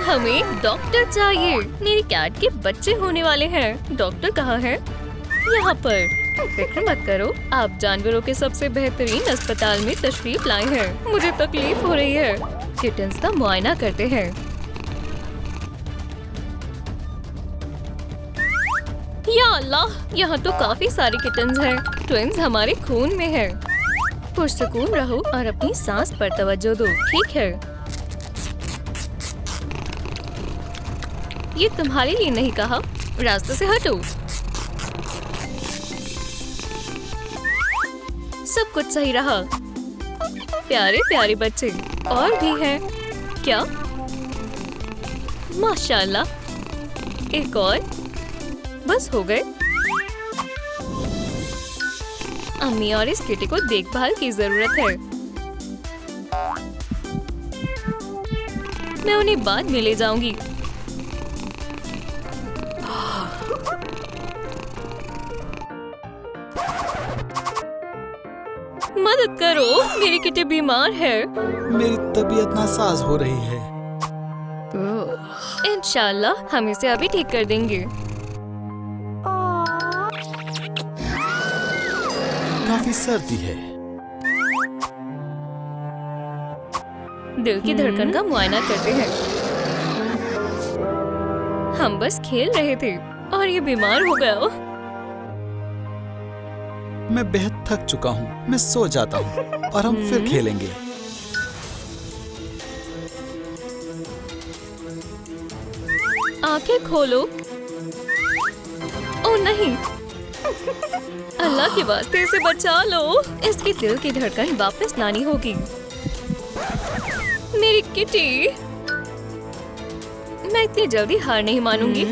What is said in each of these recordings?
हमें एक डॉक्टर चाहिए। मेरी कैट के बच्चे होने वाले हैं। डॉक्टर कहाँ है? यहाँ पर। फिक्र मत करो, आप जानवरों के सबसे बेहतरीन अस्पताल में तशरीफ लाए हैं। मुझे तकलीफ हो रही है। किटन्स का मुआयना करते हैं। या अल्लाह, यहाँ तो काफी सारे किटन्स हैं। ट्विन्स हमारे खून में है। पुरसुकून रहो और अपनी सांस पर तवज्जो दो, ठीक है? ये तुम्हारे लिए नहीं कहा। रास्ते से हटो। सब कुछ सही रहा। प्यारे प्यारे बच्चे और भी हैं। क्या? माशाल्लाह। एक और। बस हो गए। अम्मी और इस किटी को देखभाल की जरूरत है। मैं उन्हें बाद में ले जाऊंगी। मदद करो, मेरी किटी बीमार है। मेरी तबीयत नासाज हो रही है। इंशाल्लाह हम इसे अभी ठीक कर देंगे। काफी सर्दी है। दिल की धड़कन का मुआयना करते हैं। हम बस खेल रहे थे और ये बीमार हो गया। मैं बेहद थक चुका हूँ। मैं सो जाता हूँ और हम फिर खेलेंगे। आंखें खोलो। ओ नहीं, अल्लाह के वास्ते इसे बचा लो। इसकी दिल की धड़कन वापस लानी होगी। मेरी किटी, मैं इतनी जल्दी हार नहीं मानूंगी।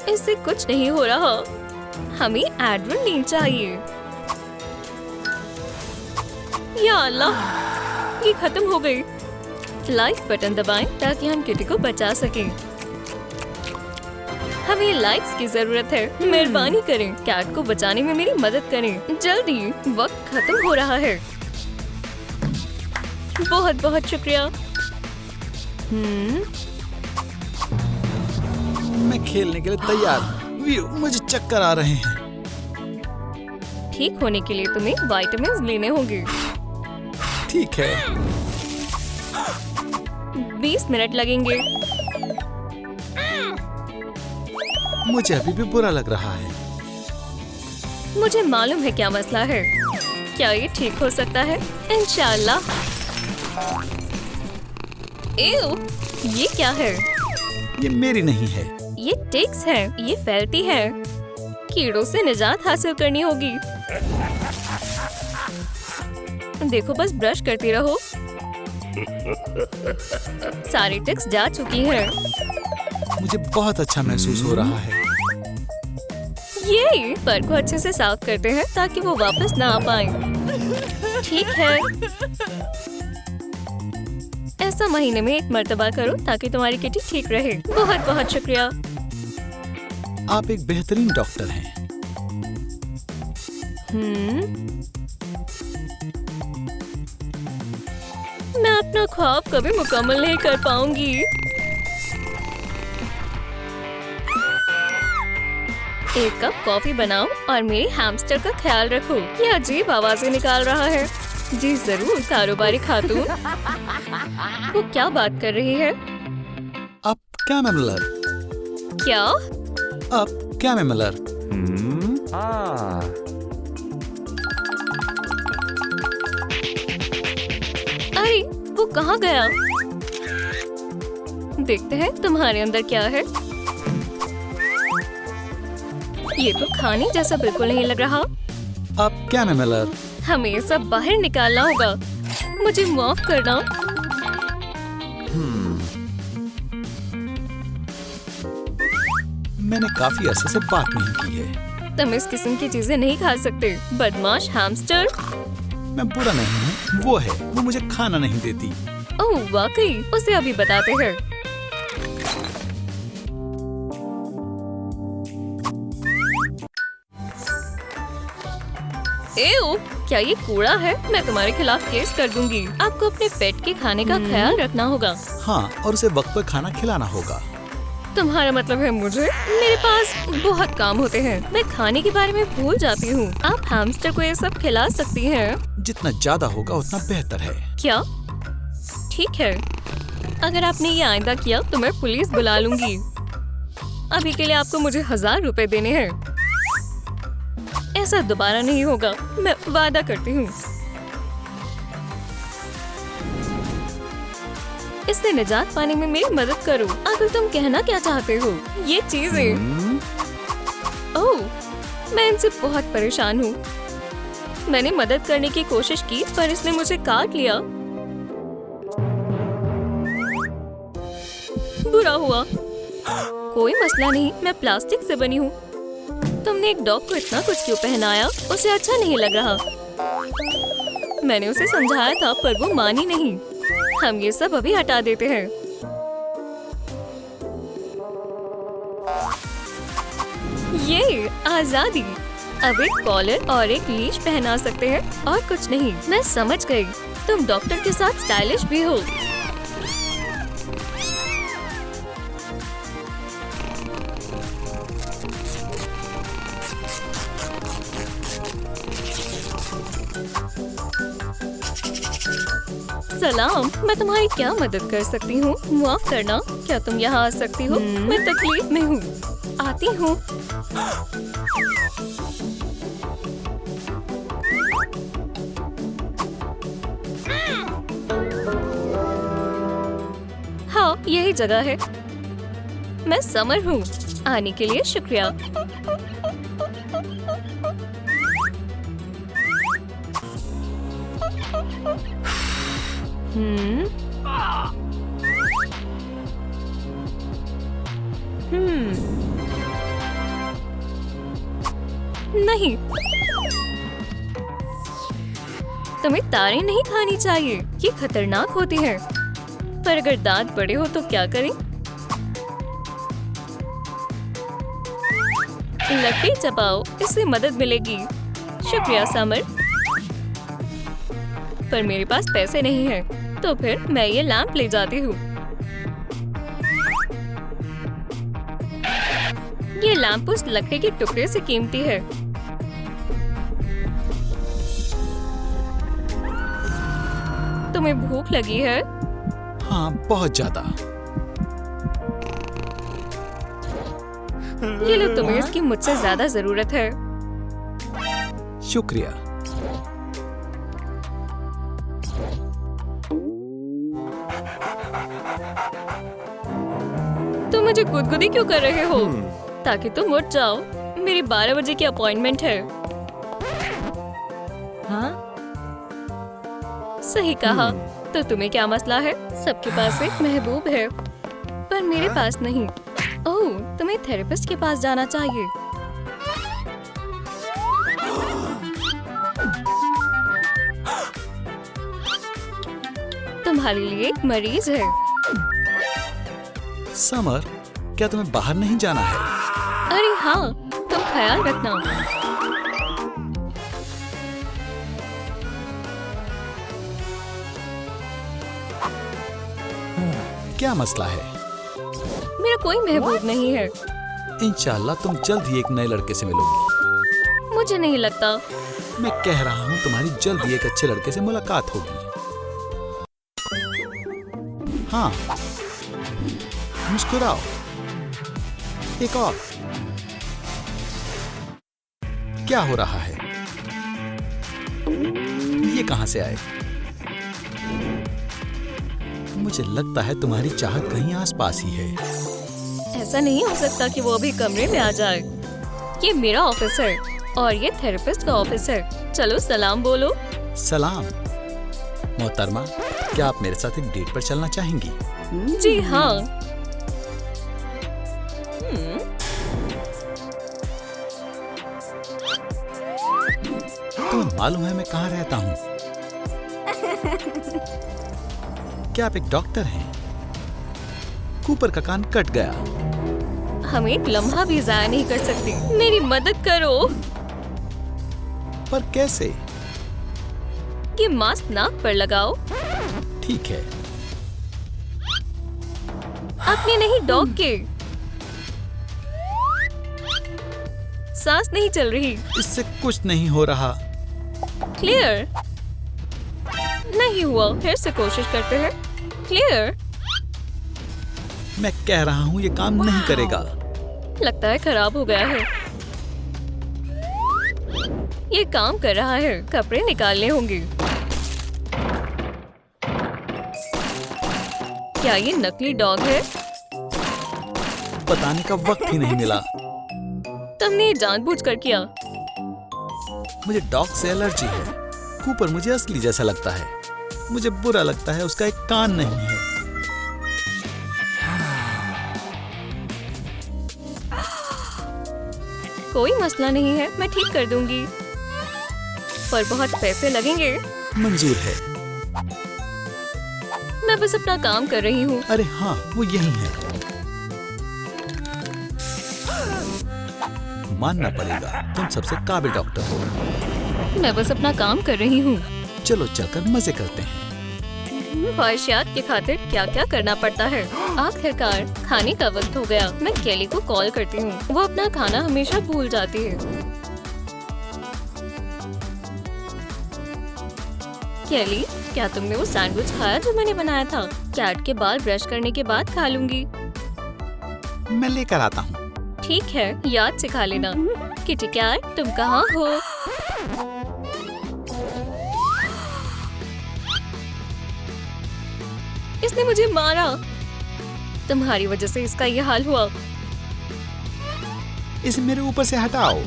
इससे कुछ नहीं हो रहा। हमें एड्रेनलिन चाहिए। या अल्लाह, ये खत्म हो गई। लाइक बटन दबाएं ताकि हम किटी को बचा सकें। हमें लाइक्स की जरूरत है। मेहरबानी करें, कैट को बचाने में मेरी मदद करें। जल्दी, वक्त खत्म हो रहा है। बहुत बहुत शुक्रिया। मैं खेलने के लिए तैयार हूँ। मुझे चक्कर आ रहे हैं। ठीक होने के लिए तुम्हें विटामिन्स लेने होंगे। ठीक है। 20 मिनट लगेंगे। मुझे अभी भी बुरा लग रहा है। मुझे मालूम है क्या मसला है। क्या ये ठीक हो सकता है? इंशाल्लाह। एव, ये क्या है? ये मेरी नहीं है। ये टिक्स है। ये फैलती है। कीड़ों से निजात हासिल करनी होगी। देखो, बस ब्रश करती रहो। सारी टिक्स जा चुकी हैं। मुझे बहुत अच्छा महसूस हो रहा है। ये फर को अच्छे से साफ करते हैं ताकि वो वापस ना आ पाए। ठीक है, ऐसा महीने में एक मर्तबा करो ताकि तुम्हारी किटी ठीक रहे। बहुत बहुत शुक्रिया। आप एक बेहतरीन डॉक्टर हैं। मैं अपना ख्वाब कभी मुकम्मल नहीं कर पाऊंगी। एक कप कॉफी बनाओ और मेरे हैमस्टर का ख्याल रखो। ये अजीब आवाजें निकाल रहा है। जी जरूर, कारोबारी खातून। वो क्या बात कर रही है? आप क्या मेमलर? क्या? आप क्या मेमलर? अरे, वो कहाँ गया? देखते हैं तुम्हारे अंदर क्या है। ये तो खाने जैसा बिल्कुल नहीं लग रहा। आप क्या मेमलर? हमें ये सब बाहर निकालना होगा। मुझे माफ करना। मैंने काफी अरसे से बात नहीं की है। तुम इस किस्म की चीजें नहीं खा सकते, बदमाश हैमस्टर। मैं बुरा नहीं हूँ, वो है, वो मुझे खाना नहीं देती। ओह वाकई, उसे अभी बताते हैं। एव, क्या ये कूड़ा है? मैं तुम्हारे खिलाफ केस कर दूंगी। आपको अपने पेट के खाने का ख्याल रखना होगा। हाँ, और उसे वक्त पर खाना खिलाना होगा। तुम्हारा मतलब है मुझे? मेरे पास बहुत काम होते हैं। मैं खाने के बारे में भूल जाती हूँ। आप हैमस्टर को ये सब खिला सकती हैं। जितना ज्यादा होगा उतना बेहतर है। क्या? ठीक है, अगर आपने ये आइंदा किया तो मैं पुलिस बुला लूंगी। अभी के लिए आपको मुझे 1000 रुपए देने हैं। ऐसा दोबारा नहीं होगा, मैं वादा करती हूँ। इससे निजात पाने में मेरी मदद करो। आखिर तुम कहना क्या चाहते हो? ये चीजें। ओह, मैं इनसे बहुत परेशान हूँ। मैंने मदद करने की कोशिश की पर इसने मुझे काट लिया। बुरा हुआ। कोई मसला नहीं, मैं प्लास्टिक से बनी हूँ। तुमने एक डॉग को इतना कुछ क्यों पहनाया? उसे अच्छा नहीं लग रहा। मैंने उसे समझाया था पर वो मानी नहीं। हम ये सब अभी हटा देते हैं। ये आजादी। अब एक कॉलर और एक लीश पहना सकते हैं और कुछ नहीं। मैं समझ गई, तुम डॉक्टर के साथ स्टाइलिश भी हो। सलाम, मैं तुम्हारी क्या मदद कर सकती हूँ? माफ करना, क्या तुम यहाँ आ सकती हो? मैं तकलीफ में हूँ। आती हूँ। हाँ, यही जगह है। मैं समर हूँ। आने के लिए शुक्रिया। नहीं, तुम्हें तारें नहीं खानी चाहिए, ये खतरनाक होती हैं। पर अगर दांत बड़े हो तो क्या करें? लकड़ी चबाओ, इससे मदद मिलेगी। शुक्रिया समर। पर मेरे पास पैसे नहीं हैं, तो फिर मैं ये लैंप ले जाती हूँ। ये लैंप उस लकड़ी के टुकड़े से कीमती है। तुम्हें भूख लगी है? हाँ, बहुत ज्यादा। ये लो, तुम्हें इसकी मुझसे ज्यादा जरूरत है। शुक्रिया। तुम मुझे गुदगुदी क्यों कर रहे हो? ताकि तुम उठ जाओ। मेरी 12 बजे की अपॉइंटमेंट है। हाँ? सही कहा। तो तुम्हें क्या मसला है? सबके पास एक महबूब है, पर मेरे पास नहीं। ओह, तुम्हें थेरेपिस्ट के पास जाना चाहिए। तुम्हारे लिए एक मरीज है। समर, क्या तुम्हें बाहर नहीं जाना है? अरे हाँ, तुम ख्याल रखना। क्या मसला है? मेरा कोई महबूब नहीं है। इंशाल्लाह तुम जल्द ही एक नए लड़के से मिलोगी। मुझे नहीं लगता। मैं कह रहा हूँ तुम्हारी जल्द ही एक अच्छे लड़के से मुलाकात होगी। हाँ, मुस्कुराओ। एक और। क्या हो रहा है? ये कहां से आए? मुझे लगता है तुम्हारी चाहत कहीं आसपास ही है। ऐसा नहीं हो सकता कि वो अभी कमरे में आ जाए। ये मेरा ऑफिस है और ये थेरेपिस्ट का ऑफिस है। चलो सलाम बोलो। सलाम मोहतरमा, क्या आप मेरे साथ एक डेट पर चलना चाहेंगी? जी हाँ। तुम्हें मालूम है मैं कहाँ रहता हूँ? क्या आप एक डॉक्टर हैं? कूपर का कान कट गया। हम एक लम्हा भी जाया नहीं कर सकते। मेरी मदद करो। पर कैसे? ये मास्क नाक पर लगाओ। ठीक है। अपने नहीं, डॉग के। सांस नहीं चल रही। इससे कुछ नहीं हो रहा। क्लियर। नहीं हुआ, फिर से कोशिश करते हैं। क्लियर। मैं कह रहा हूँ ये काम नहीं करेगा। लगता है खराब हो गया है। ये काम कर रहा है, कपड़े निकालने होंगे। क्या ये नकली डॉग है? बताने का वक्त ही नहीं मिला। तुमने ये जानबूझकर किया। मुझे डॉग से एलर्जी है। कूपर मुझे असली जैसा लगता है। मुझे बुरा लगता है उसका एक कान नहीं है। कोई मसला नहीं है, मैं ठीक कर दूंगी, पर बहुत पैसे लगेंगे। मंजूर है। मैं बस अपना काम कर रही हूँ। अरे हाँ, वो यही है। मानना पड़ेगा, तुम सबसे काबिल डॉक्टर हो। मैं बस अपना काम कर रही हूँ। चलो चलकर मजे करते हैं। ख्वाहिशात की खातिर क्या क्या करना पड़ता है। आखिरकार खाने का वक्त हो गया। मैं केली को कॉल करती हूँ। वो अपना खाना हमेशा भूल जाती है। केली, क्या तुमने वो सैंडविच खाया जो मैंने बनाया था? कैट के बाल ब्रश करने के बाद खा लूंगी। मैं लेकर आता हूँ। ठीक है, याद से खा लेना। किटी कैट, तुम कहाँ हो? इसने मुझे मारा। तुम्हारी वजह से इसका ये हाल हुआ। इसे मेरे ऊपर से हटाओ।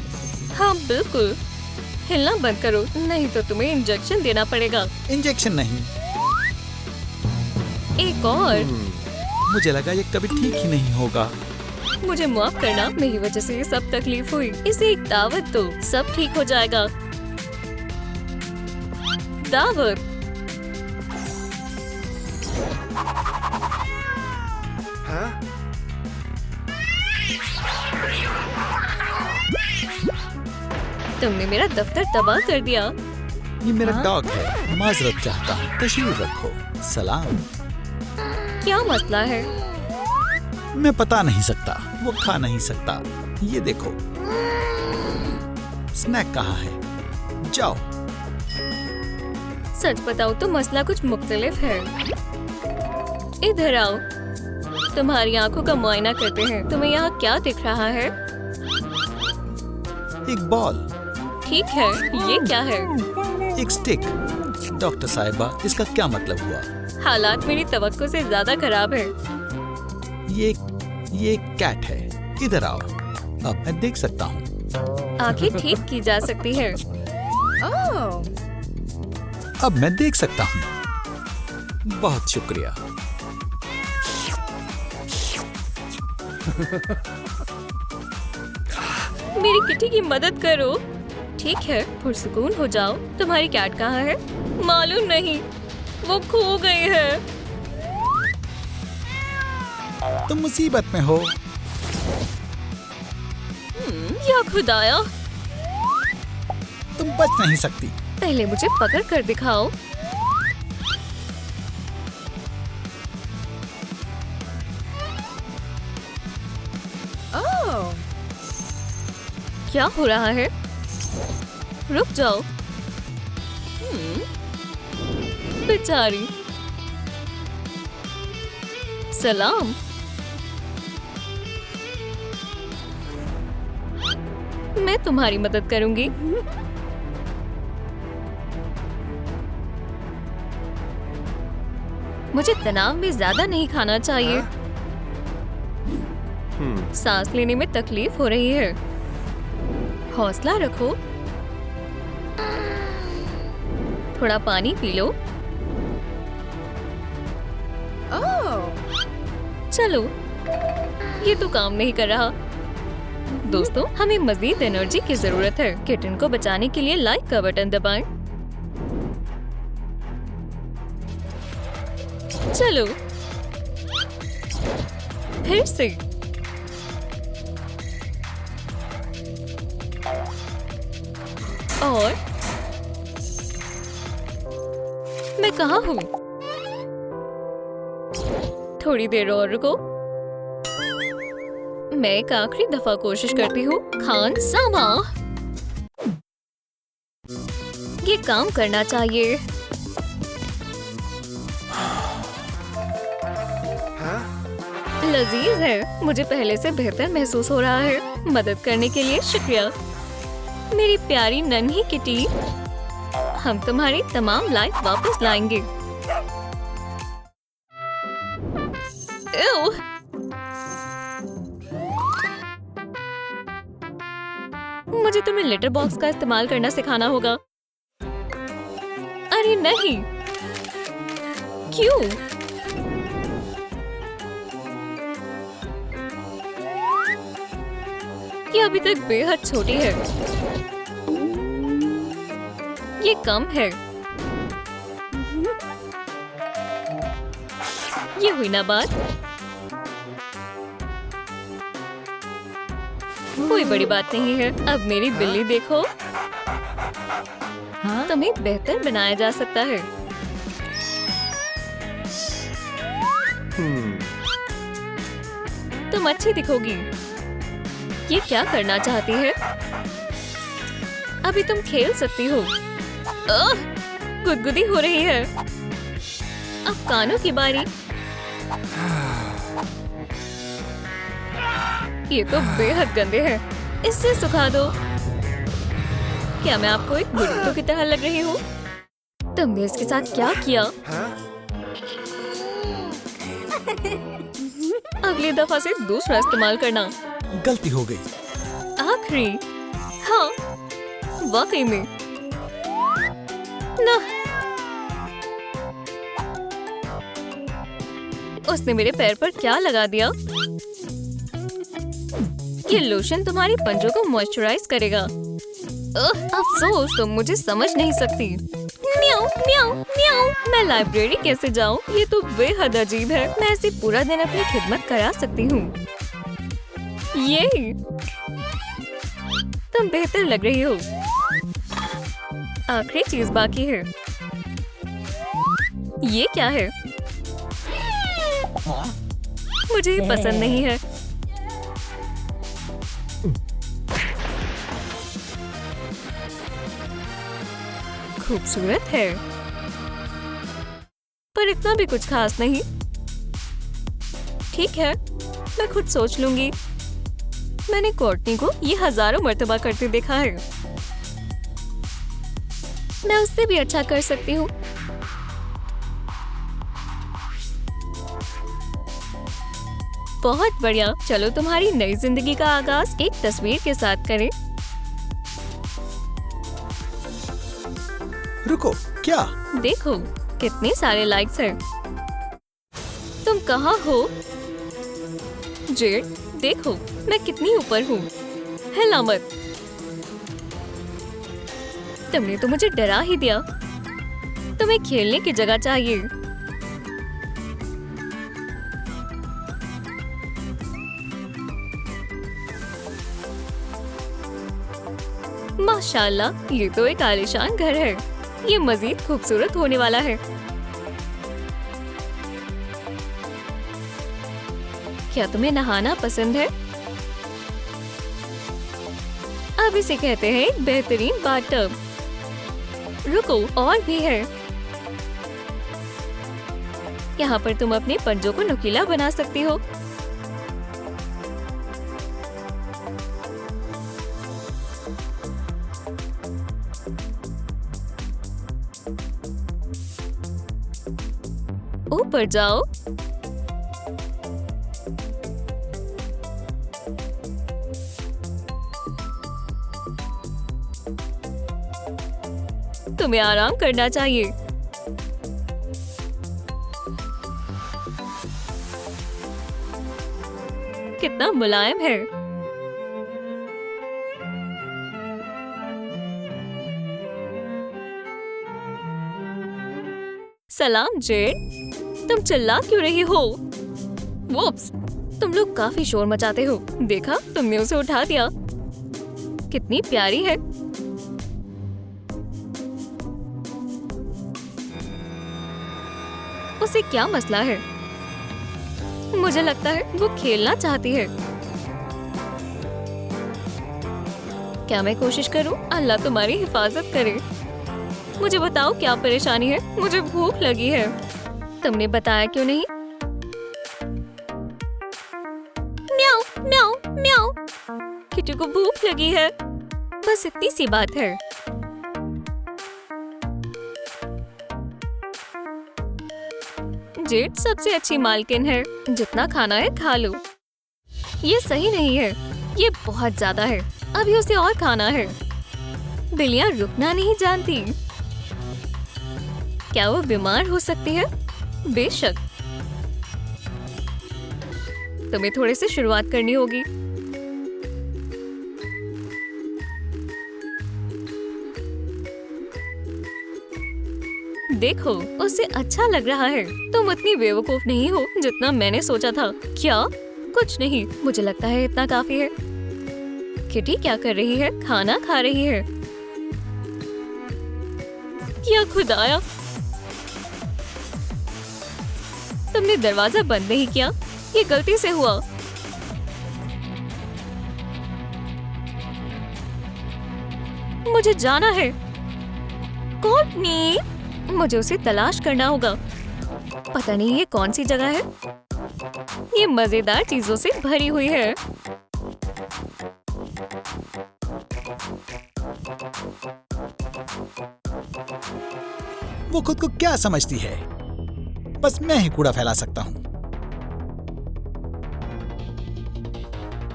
हाँ बिल्कुल। हिलना बंद करो, नहीं तो तुम्हें इंजेक्शन देना पड़ेगा। इंजेक्शन नहीं। एक और। मुझे लगा ये कभी ठीक ही नहीं होगा। मुझे माफ करना, मेरी वजह से ये सब तकलीफ हुई। इसे एक दावत दो, सब ठीक हो जाएगा। दावत। तुमने मेरा दफ्तर तबाह कर दिया। ये मेरा डॉग है। माजरत चाहता हूँ। तशरीफ रखो। सलाम। क्या मसला है? मैं बता नहीं सकता। वो खा नहीं सकता। ये देखो। स्नैक कहाँ है? जाओ। सच बताओ तो मसला कुछ मुख्तलिफ है। इधर आओ। तुम्हारी आंखों का मुआयना करते हैं। तुम्हें यहाँ क्या दिख रहा है? एक बॉल। ठीक है, ये क्या है? एक स्टिक। डॉक्टर साहिबा, इसका क्या मतलब हुआ? हालात मेरी तवक्को से ज्यादा खराब है। ये एक कैट है। इधर आओ। अब मैं देख सकता हूँ। आंखें ठीक की जा सकती है। अब मैं देख सकता हूँ। बहुत शुक्रिया। मेरी किटी की मदद करो। ठीक है, पुरसुकून हो जाओ। तुम्हारी कैट कहाँ है? मालूम नहीं, वो खो गई है। तुम मुसीबत में हो। या खुदाया, तुम बच नहीं सकती। पहले मुझे पकड़ कर दिखाओ। क्या हो रहा है? रुक जाओ। बेचारी। सलाम। मैं तुम्हारी मदद करूंगी। मुझे तनाव में ज्यादा नहीं खाना चाहिए। सांस लेने में तकलीफ हो रही है। हौसला रखो। थोड़ा पानी पी लो। चलो, ये तो काम नहीं कर रहा। दोस्तों, हमें मजीद एनर्जी की जरूरत है। किटन को बचाने के लिए लाइक का बटन दबाएं। चलो, फिर से। और मैं कहाँ हूँ? थोड़ी देर और रुको। मैं एक आखिरी दफा कोशिश करती हूँ। खान सामा, ये काम करना चाहिए। लजीज है। मुझे पहले से बेहतर महसूस हो रहा है। मदद करने के लिए शुक्रिया मेरी प्यारी नन्ही किटी। हम तुम्हारी तमाम लाइफ वापस लाएंगे। एव! मुझे तुम्हें लेटर बॉक्स का इस्तेमाल करना सिखाना होगा। अरे नहीं, क्यों? ये अभी तक बेहद छोटी है। ये कम है। ये हुई ना बात। कोई बड़ी बात नहीं है। अब मेरी बिल्ली देखो। हाँ? तुम्हें बेहतर बनाया जा सकता है। तुम अच्छी दिखोगी। ये क्या करना चाहती है? अभी तुम खेल सकती हो। गुदगुदी हो रही है। अब कानों की बारी। ये तो बेहद गंदे हैं। इससे सुखा दो। क्या मैं आपको एक बुढ़िया की तरह लग रही हूँ? तुमने इसके साथ क्या किया? अगली दफा से दूसरा इस्तेमाल करना। गलती हो गई। आखिरी। हाँ, वाकई में ना। उसने मेरे पैर पर क्या लगा दिया? ये लोशन तुम्हारी पंजों को मॉइस्चराइज करेगा। अफसोस, तुम मुझे समझ नहीं सकती। म्याऊ म्याऊ म्याऊ। मैं लाइब्रेरी कैसे जाऊं? ये तो बेहद अजीब है। मैं ऐसे पूरा दिन अपनी खिदमत करा सकती हूँ। ये तुम बेहतर लग रही हो। आखिरी चीज बाकी है। ये क्या है? मुझे ये पसंद नहीं है। खूबसूरत है, पर इतना भी कुछ खास नहीं। ठीक है, मैं खुद सोच लूंगी। मैंने कोर्टनी को ये हजारों मर्तबा करते देखा है। मैं उससे भी अच्छा कर सकती हूँ। बहुत बढ़िया। चलो तुम्हारी नई जिंदगी का आगाज एक तस्वीर के साथ करें। रुको, क्या? देखो कितने सारे लाइक्स हैं। तुम कहाँ हो? जेड, देखो मैं कितनी ऊपर हूँ। हिला मत। तुमने तो मुझे डरा ही दिया। तुम्हें खेलने की जगह चाहिए। माशाल्लाह, ये तो एक आलीशान घर है। ये मजीद खूबसूरत होने वाला है। क्या तुम्हें नहाना पसंद है? अब इसे कहते हैं एक बेहतरीन बाथटब। रुको, और भी है। यहाँ पर तुम अपने पंजों को नुकीला बना सकती हो। ऊपर जाओ। तुम्हें आराम करना चाहिए। कितना मुलायम है। सलाम जेड, तुम चिल्ला क्यों रही हो? वोप्स, तुम लोग काफी शोर मचाते हो। देखा, तुमने उसे उठा दिया। कितनी प्यारी है। उसे क्या मसला है? मुझे लगता है वो खेलना चाहती है। क्या मैं कोशिश करूं? अल्लाह तुम्हारी हिफाजत करे। मुझे बताओ क्या परेशानी है? मुझे भूख लगी है। तुमने बताया क्यों नहीं? म्याऊ म्याऊ म्याऊ। किट्टू को भूख लगी है। बस इतनी सी बात है। जेड सबसे अच्छी मालकिन है। जितना खाना है खा लो। ये सही नहीं है। ये बहुत ज्यादा है। अभी उसे और खाना है। बिल्लियां रुकना नहीं जानती। क्या वो बीमार हो सकती है? बेशक। तुम्हें थोड़े से शुरुआत करनी होगी। देखो, उसे अच्छा लग रहा है। तुम उतनी बेवकूफ नहीं हो जितना मैंने सोचा था। क्या? कुछ नहीं, मुझे लगता है इतना काफी है। किटी क्या कर रही है? खाना खा रही है। क्या खुदाया, तुमने दरवाजा बंद नहीं किया। ये गलती से हुआ। मुझे जाना है। कोर्टनी, मुझे उसे तलाश करना होगा। पता नहीं ये कौन सी जगह है। ये मजेदार चीजों से भरी हुई है। वो खुद को क्या समझती है? बस मैं ही कूड़ा फैला सकता हूँ।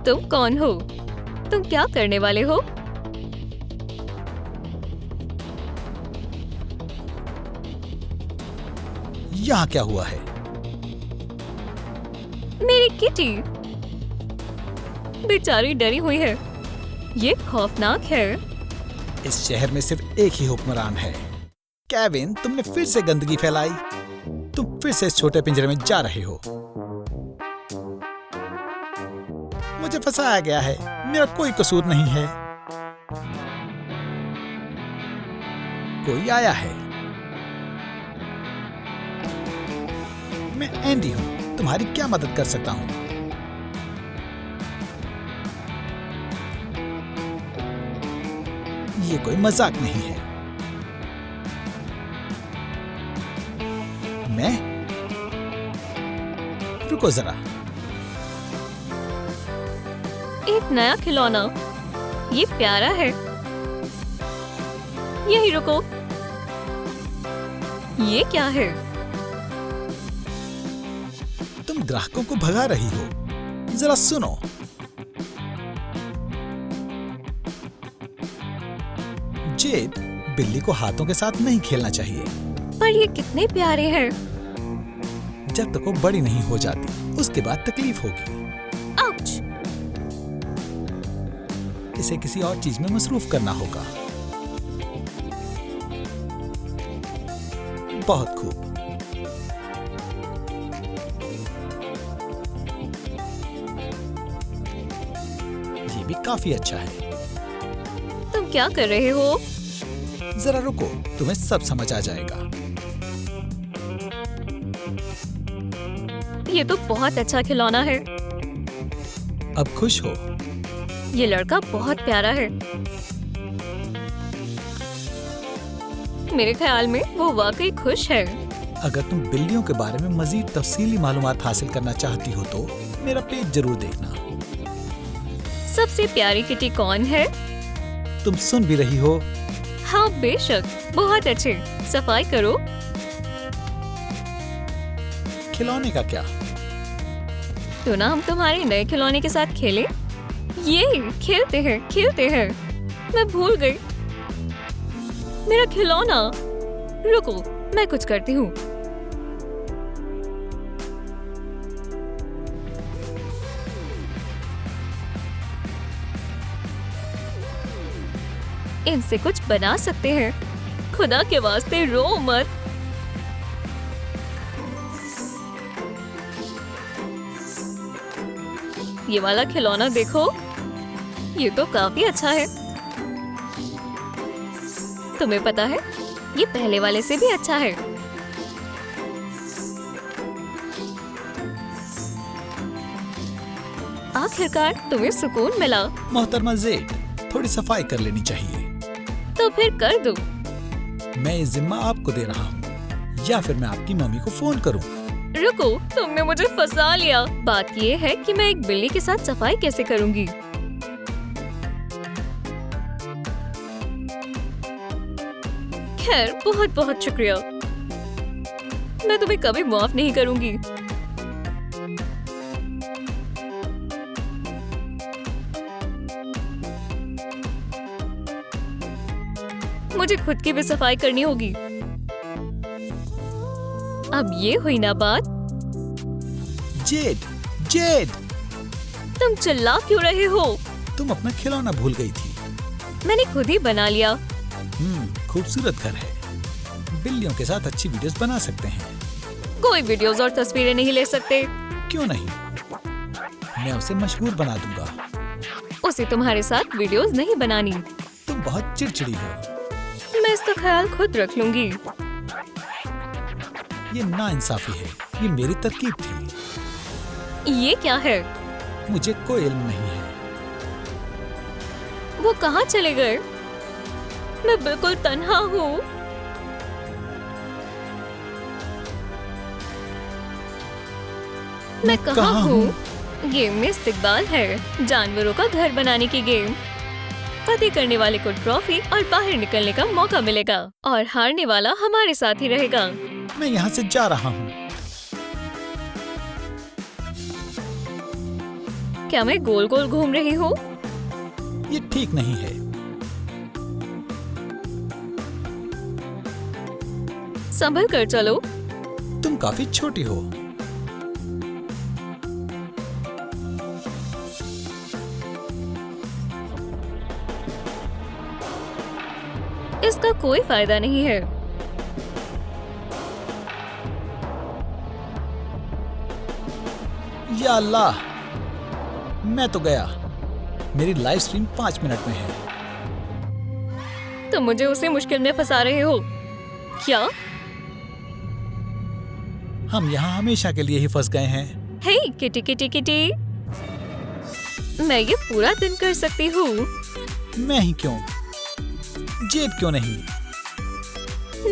तुम कौन हो? तुम क्या करने वाले हो? यहाँ क्या हुआ है? मेरी किटी बेचारी डरी हुई है। ये खौफनाक है। इस शहर में सिर्फ एक ही हुक्मरान है। केविन, तुमने फिर से गंदगी फैलाई। तुम फिर से इस छोटे पिंजरे में जा रहे हो। मुझे फंसाया गया है। मेरा कोई कसूर नहीं है। कोई आया है। मैं एंडी हूँ। तुम्हारी क्या मदद कर सकता हूँ? ये कोई मजाक नहीं है। मैं? रुको जरा। एक नया खिलौना। ये प्यारा है। यही रुको। ये क्या है? तुम ग्राहकों को भगा रही हो। जरा सुनो। जेड, बिल्ली को हाथों के साथ नहीं खेलना चाहिए। पर ये कितने प्यारे हैं। जब तक वो बड़ी नहीं हो जाती, उसके बाद तकलीफ होगी। आउच! इसे किसी और चीज में मसरूफ करना होगा। बहुत खूब। ये भी काफी अच्छा है। तुम क्या कर रहे हो? जरा रुको, तुम्हें सब समझ आ जाएगा। ये तो बहुत अच्छा खिलौना है। अब खुश हो? ये लड़का बहुत प्यारा है। मेरे ख्याल में वो वाकई खुश है। अगर तुम बिल्लियों के बारे में मजीद तफसीली मालूमात हासिल करना चाहती हो तो मेरा पेज जरूर देखना। सबसे प्यारी किटी कौन है? तुम सुन भी रही हो? हाँ बेशक, बहुत अच्छे। सफाई करो। खिलौने का क्या? तो ना हम तुम्हारे नए खिलौने के साथ खेलें? ये खेलते हैं। मैं भूल गई। मेरा खिलौना। रुको, मैं कुछ करती हूँ। इनसे कुछ बना सकते हैं। खुदा के वास्ते रो मत। ये वाला खिलौना देखो। ये तो काफी अच्छा है। तुम्हें पता है, ये पहले वाले से भी अच्छा है। आखिरकार तुम्हें सुकून मिला। मोहतरमा जेड, थोड़ी सफाई कर लेनी चाहिए। तो फिर कर दो। मैं ये जिम्मा आपको दे रहा हूँ, या फिर मैं आपकी मम्मी को फोन करूँ? रुको, तुमने मुझे फंसा लिया। बात ये है कि मैं एक बिल्ली के साथ सफाई कैसे करूंगी। खैर, बहुत बहुत शुक्रिया। मैं तुम्हें कभी माफ नहीं करूंगी। मुझे खुद की भी सफाई करनी होगी। अब ये हुई ना बात। जेड, जेड, तुम चिल्ला क्यों रहे हो? तुम अपना खिलौना भूल गई थी। मैंने खुद ही बना लिया। खूबसूरत घर है। बिल्लियों के साथ अच्छी वीडियोस बना सकते हैं। कोई वीडियोस और तस्वीरें नहीं ले सकते। क्यों नहीं? मैं उसे मशहूर बना दूंगा। उसे तुम्हारे साथ वीडियोस नहीं बनानी। तुम बहुत चिड़चिड़ी हो। मैं इसका ख्याल खुद रख लूंगी। ये नाइंसाफी है। ये मेरी तरकीब थी। ये क्या है? मुझे कोई इल्म नहीं है। वो कहाँ चले गए? मैं बिल्कुल तन्हा हूँ। मैं कहाँ हूँ? गेम में इस्तिकबाल है, जानवरों का घर बनाने की गेम। फतेह करने वाले को ट्रॉफी और बाहर निकलने का मौका मिलेगा और हारने वाला हमारे साथ ही रहेगा। मैं यहाँ से जा रहा हूँ। क्या मैं गोल गोल घूम रही हूँ? ये ठीक नहीं है। संभल कर चलो। तुम काफी छोटी हो। इसका कोई फायदा नहीं है। या अल्लाह, मैं तो गया। मेरी लाइव स्ट्रीम 5 मिनट में है। तुम मुझे उसी मुश्किल में फंसा रहे हो क्या? हम यहाँ हमेशा के लिए ही फंस गए हैं। हे किटी किटी किटी, मैं ये पूरा दिन कर सकती हूँ। मैं ही क्यों? जेड क्यों नहीं?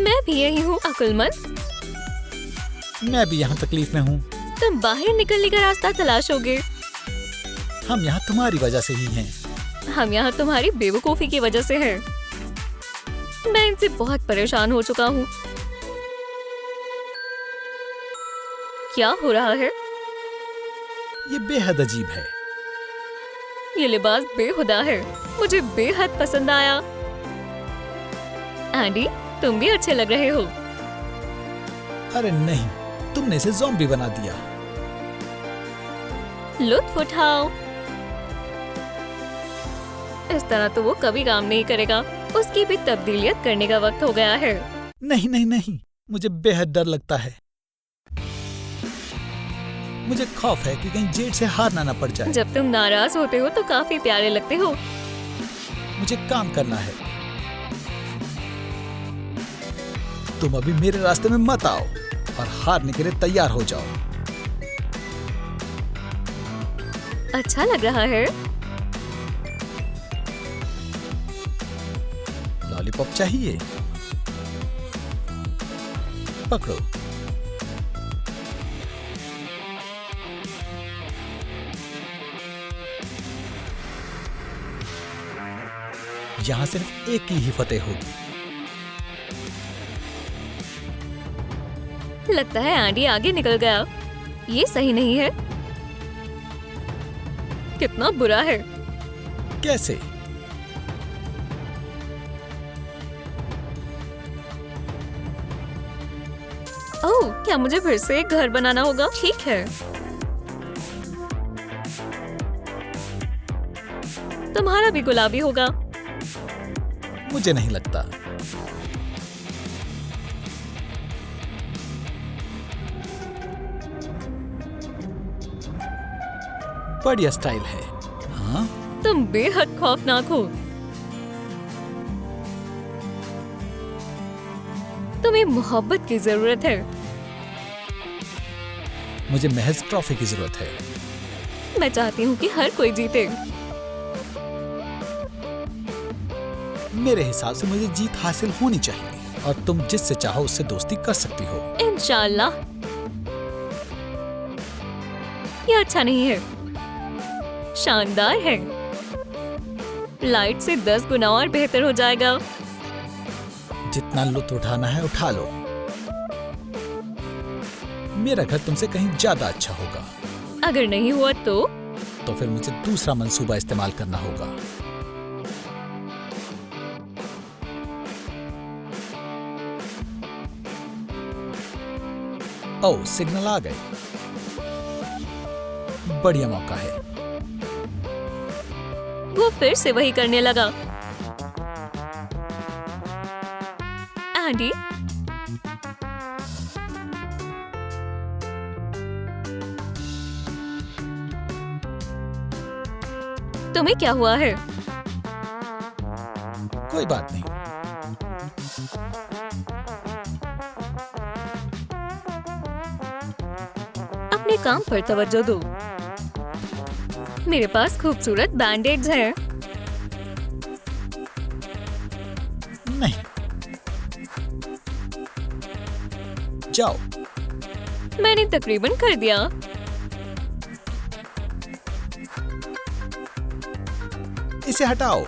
मैं भी यही हूँ अक्लमंद। मैं भी यहाँ तकलीफ में हूँ। तुम बाहर निकलने का रास्ता तलाशोगे। हम यहाँ तुम्हारी वजह से ही हैं। हम यहाँ तुम्हारी बेवकूफी की वजह से हैं। मैं इनसे बहुत परेशान हो चुका हूँ। क्या हो रहा है? ये बेहद अजीब है। ये लिबास बेहुदा है। मुझे बेहद पसंद आया। एंडी, तुम भी अच्छे लग रहे हो। अरे नहीं, तुमने इसे ज़ॉम्बी बना दिया। लुत्फ उठाओ। इस तरह तो वो कभी काम नहीं करेगा। उसकी भी तब्दीलियत करने का वक्त हो गया है। नहीं नहीं नहीं, मुझे बेहद डर लगता है। मुझे खौफ है कि कहीं जेड से हारना न पड़ जाए। जब तुम नाराज होते हो तो काफी प्यारे लगते हो। मुझे काम करना है। तुम अभी मेरे रास्ते में मत आओ और हारने के लिए तैयार हो जाओ। अच्छा लग रहा है। लॉलीपॉप चाहिए? पकड़ो। यहाँ सिर्फ एक की ही फतेह होगी। लगता है एंडी आगे निकल गया। ये सही नहीं है। कितना बुरा है। कैसे? ओह, क्या मुझे फिर से एक घर बनाना होगा? ठीक है। तुम्हारा भी गुलाबी होगा। मुझे नहीं लगता। बढ़िया स्टाइल है। हाँ? तुम बेहद खौफनाक हो। तुम्हें मोहब्बत की जरूरत है। मुझे महज ट्रॉफी की जरूरत है। मैं चाहती हूँ कि हर कोई जीते। मेरे हिसाब से मुझे जीत हासिल होनी चाहिए और तुम जिससे चाहो उससे दोस्ती कर सकती हो। इंशाल्लाह। ये अच्छा नहीं है। शानदार है। लाइट से 10 गुना और बेहतर हो जाएगा। जितना लुत्फ उठाना है उठा लो। मेरा घर तुमसे कहीं ज्यादा अच्छा होगा। अगर नहीं हुआ तो फिर मुझे दूसरा मंसूबा इस्तेमाल करना होगा। ओह, सिग्नल आ गए। बढ़िया मौका है। वो फिर से वही करने लगा। एंडी, तुम्हें क्या हुआ है? कोई बात नहीं। अपने काम पर तवज्जो दो। मेरे पास खूबसूरत बैंडेड्स हैं। नहीं, जाओ। मैंने तकरीबन कर दिया। इसे हटाओ।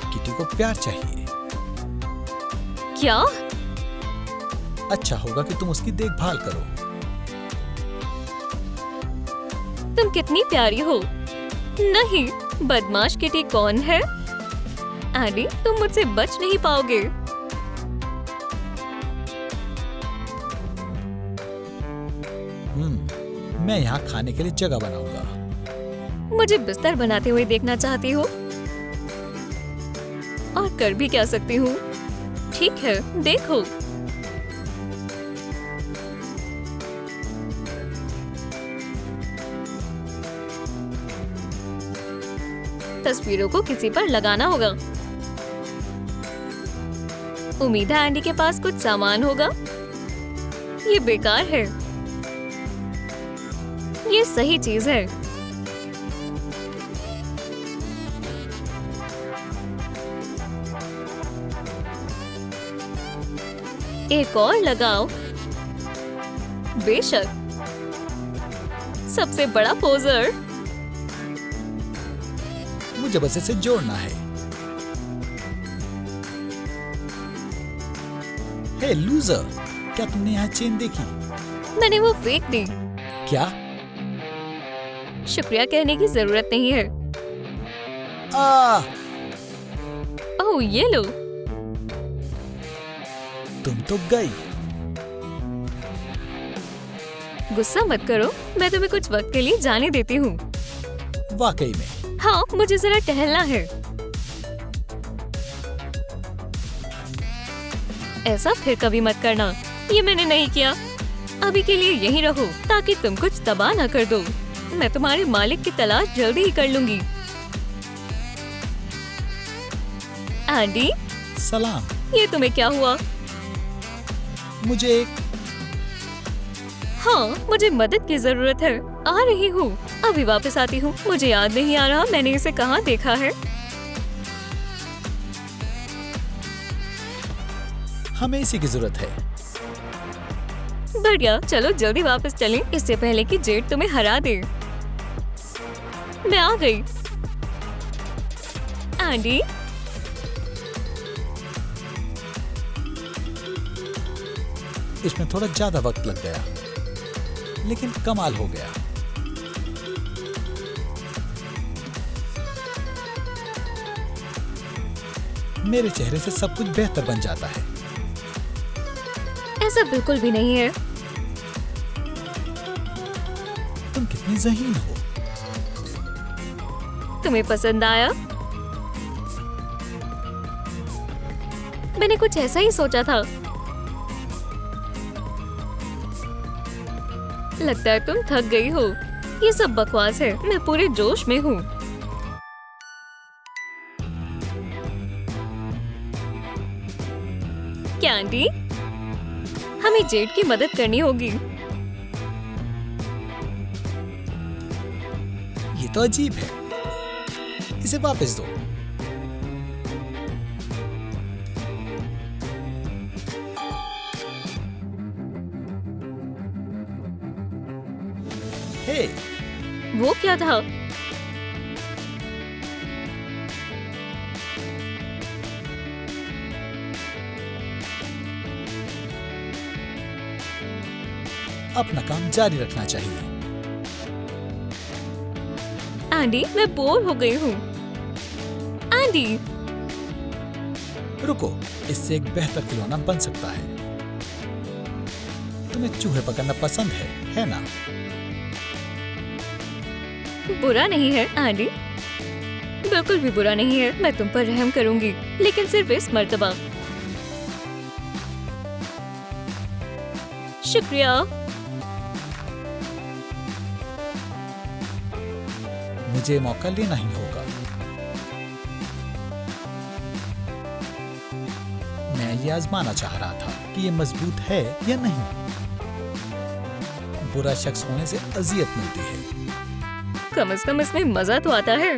किटी को प्यार चाहिए। क्या? अच्छा होगा कि तुम उसकी देखभाल करो। तुम कितनी प्यारी हो। नहीं, बदमाश किटी कौन है? एंडी, तुम मुझसे बच नहीं पाओगे। मैं यहाँ खाने के लिए जगह बनाऊंगा। मुझे बिस्तर बनाते हुए देखना चाहती हो? और कर भी क्या सकती हूँ। ठीक है, देखो। तस्वीरों को किसी पर लगाना होगा। उम्मीद है एंडी के पास कुछ सामान होगा। ये बेकार है। ये सही चीज है। एक और लगाओ। बेशक। सबसे बड़ा पोजर। मुझे बस इसे जोड़ना है। हे लूजर, क्या तुमने यहाँ चेन देखी? मैंने वो फेंक दी। क्या? शुक्रिया कहने की जरूरत नहीं है। ओह, ये लो। तुम तो गई। गुस्सा मत करो, मैं तुम्हें कुछ वक्त के लिए जाने देती हूँ। वाकई में? हाँ, मुझे जरा टहलना है। ऐसा फिर कभी मत करना। ये मैंने नहीं किया। अभी के लिए यहीं रहो ताकि तुम कुछ तबाह ना कर दो। मैं तुम्हारे मालिक की तलाश जल्दी ही कर लूंगी। एंडी, सलाम। ये तुम्हें क्या हुआ? मुझे एक हाँ, मुझे मदद की जरूरत है। आ रही हूँ। अभी वापस आती हूँ। मुझे याद नहीं आ रहा मैंने इसे कहाँ देखा है। हमें इसी की जरूरत है। बढ़िया, चलो जल्दी वापस चलें इससे पहले कि जेड तुम्हें हरा दे। मैं आ गई। एंडी, इसमें थोड़ा ज्यादा वक्त लग गया, लेकिन कमाल हो गया। मेरे चेहरे से सब कुछ बेहतर बन जाता है। ऐसा बिल्कुल भी नहीं है। तुम कितनी ज़हीन हो। तुम्हें पसंद आया? मैंने कुछ ऐसा ही सोचा था। लगता है तुम थक गई हो। ये सब बकवास है। मैं पूरे जोश में हूँ। कैंडी, हमें जेड की मदद करनी होगी। तो अजीब है। इसे वापस दो। हे, वो क्या था? अपना काम जारी रखना चाहिए। एंडी, मैं बोर हो गई हूँ। एंडी, रुको, इससे एक बेहतर खिलौना बन सकता है। तुम्हें चूहे पकड़ना पसंद है ना? बुरा नहीं है एंडी, बिल्कुल भी बुरा नहीं है। मैं तुम पर रहम करूंगी, लेकिन सिर्फ इस मर्तबा। शुक्रिया। मुझे मौका लेना ही होगा। मैं ये आजमाना चाह रहा था कि ये मजबूत है या नहीं। बुरा शख्स होने से अजियत मिलती है। कम से कम इसमें मजा तो आता है।